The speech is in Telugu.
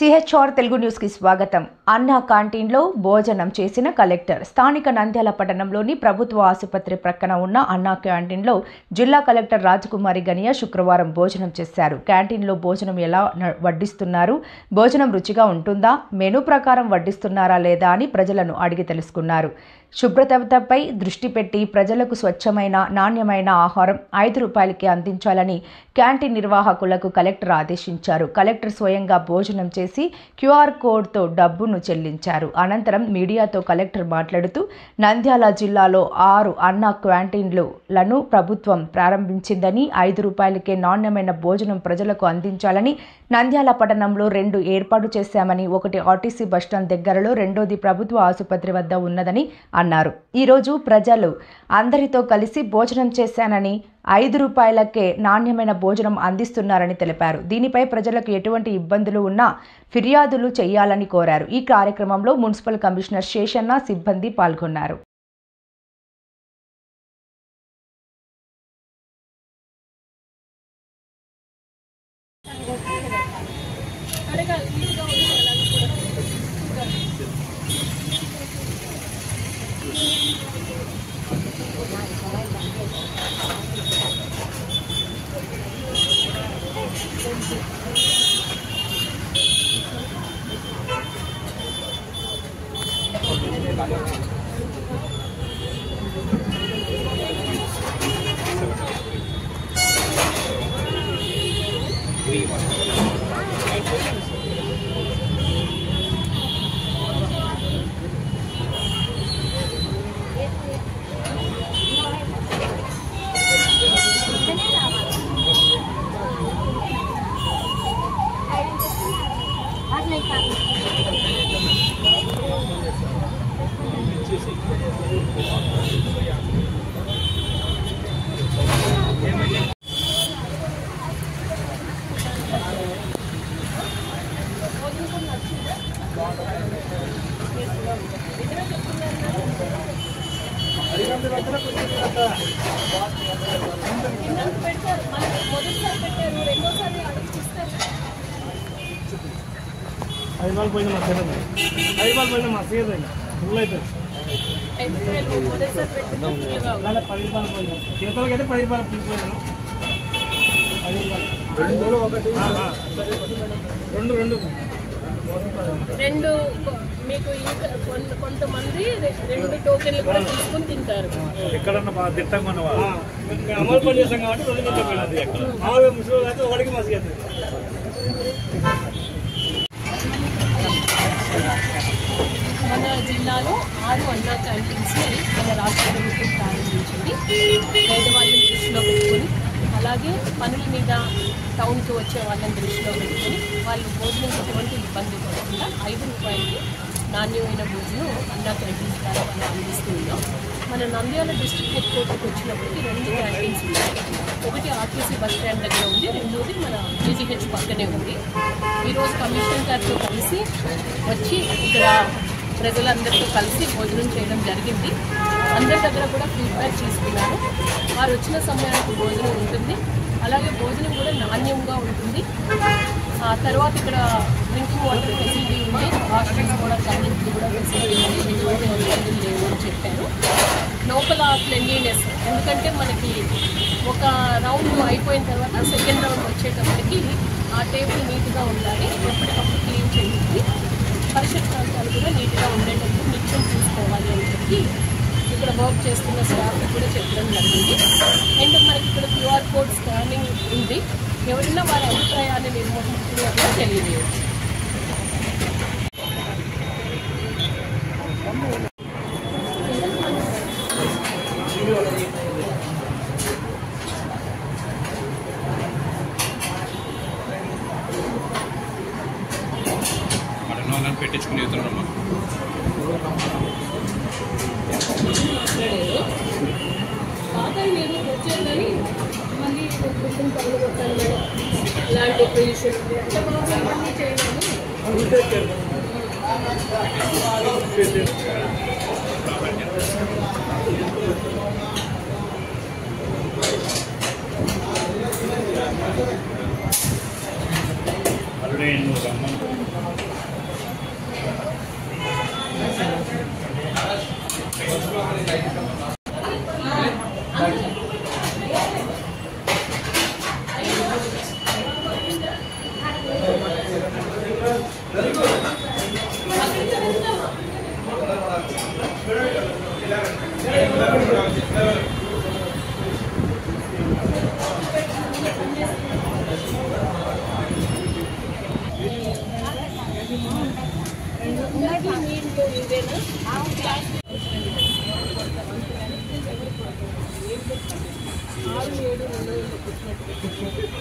సిహెచ్ఆర్ తెలుగు న్యూస్ కి స్వాగతం. అన్నా క్యాంటీన్లో భోజనం చేసిన కలెక్టర్. స్థానిక నంద్యాల పట్టణంలోని ప్రభుత్వ ఆసుపత్రి ప్రక్కన ఉన్న అన్నా క్యాంటీన్లో జిల్లా కలెక్టర్ రాజకుమారి గనియా శుక్రవారం భోజనం చేశారు. క్యాంటీన్లో భోజనం ఎలా వడ్డిస్తున్నారు, భోజనం రుచిగా ఉంటుందా, మెనూ ప్రకారం వడ్డిస్తున్నారా లేదా అని ప్రజలను అడిగి తెలుసుకున్నారు. శుభ్రతపై దృష్టి పెట్టి ప్రజలకు స్వచ్ఛమైన నాణ్యమైన ఆహారం 5 రూపాయలకి అందించాలని క్యాంటీన్ నిర్వాహకులకు కలెక్టర్ ఆదేశించారు. కలెక్టర్ స్వయంగా భోజనం చేసి క్యూఆర్ కోడ్తో డబ్బును చెల్లించారు. అనంతరం మీడియాతో కలెక్టర్ మాట్లాడుతూ నంద్యాల జిల్లాలో 6 అన్నా క్యాంటీన్లను ప్రభుత్వం ప్రారంభించిందని, 5 రూపాయలకే నాణ్యమైన భోజనం ప్రజలకు అందించాలని నంద్యాల పట్టణంలో 2 ఏర్పాటు చేశామని, ఒకటి ఆర్టీసీ బస్టాండ్ దగ్గరలో, రెండోది ప్రభుత్వ ఆసుపత్రి వద్ద ఉన్నదని అన్నారు. ఈరోజు ప్రజలు అందరితో కలిసి భోజనం చేశానని, 5 రూపాయలకే నాణ్యమైన భోజనం అందిస్తున్నారని తెలిపారు. దీనిపై ప్రజలకు ఎటువంటి ఇబ్బందులు ఉన్నా ఫిర్యాదులు చేయాలని కోరారు. ఈ కార్యక్రమంలో మున్సిపల్ కమిషనర్ శేషన్న, సిబ్బంది పాల్గొన్నారు. రెండు మీకు ఇంకా కొంతమంది 2 టోకెన్లు కూడా తీసుకుని తింటారు. ఎక్కడన్నా బాగా తిట్టంగా అమలు పని చేస్తాం కాబట్టి ముసలి వాడికి మసి మన జిల్లాలో 6 అన్నా క్యాంటీన్స్ మన రాష్ట్ర ప్రభుత్వం ప్రారంభించింది. పేదవాళ్ళని దృష్టిలో పెట్టుకొని, అలాగే పనుల మీద టౌన్కి వచ్చే వాళ్ళని దృష్టిలో పెట్టుకొని వాళ్ళు భోజనం ఎటువంటి ఇబ్బంది పడకుండా 5 రూపాయలకి నాణ్యమైన భోజనం అన్నా క్యాంటీన్స్ ద్వారా మనం అందిస్తున్నాం. మన నంద్యాల డిస్ట్రిక్ట్ హెడ్ క్వార్టర్కి వచ్చినప్పటికీ 2 క్యాంటీన్స్ ఉన్నాయి. ఒకటి ఆర్టీసీ బస్ స్టాండ్ దగ్గర ఉంది, రెండోది మన జీజీహెచ్ పక్కనే ఉంది. ఈరోజు కమిషనర్ గారితో కలిసి వచ్చి ఇక్కడ ప్రజలందరితో కలిసి భోజనం చేయడం జరిగింది. అందరి దగ్గర కూడా ఫీడ్బ్యాక్ తీసుకున్నారు. వారు వచ్చిన సమయానికి భోజనం ఉంటుంది, అలాగే భోజనం కూడా నాణ్యంగా ఉంటుంది. ఆ తర్వాత ఇక్కడ డ్రింకింగ్ వాటర్ ఫెసిలిటీ ఉంది, వాష్రూమ్స్ కూడా కరెంట్ కూడా ఫెసిలిటీ ఉంది, ఎటువంటి ఇబ్బందులు లేవు అని చెప్పారు. లోపల క్లెన్లీనెస్, ఎందుకంటే మనకి ఒక రౌండ్ అయిపోయిన తర్వాత సెకండ్ రౌండ్ వచ్చేటప్పటికి ఆ టేబుల్ నీట్గా ఉండాలి, ఎప్పటికప్పుడు క్లీన్ చేయాలి, పరిసర ప్రాంతాలు కూడా నీట్గా ఉండేటప్పుడు నిత్యం చూసుకోవాలి అని చెప్పి ఇక్కడ వర్క్ చేస్తున్న స్టాఫ్ కూడా చెప్పడం జరిగింది. అండ్ మనకి ఇక్కడ క్యూఆర్ కోడ్ స్కానింగ్ ఉంది, ఎవరైనా వారి అభిప్రాయాన్ని నిర్వహించుకునే తెలియజేయవచ్చు. పెట్టించుకుని వెళ్తున్నారమ్మా. వచ్చేదని మళ్ళీ పనులు కొట్టాలి, ఇలాంటి పొజిషన్ చేయాలి. 6, 7, 2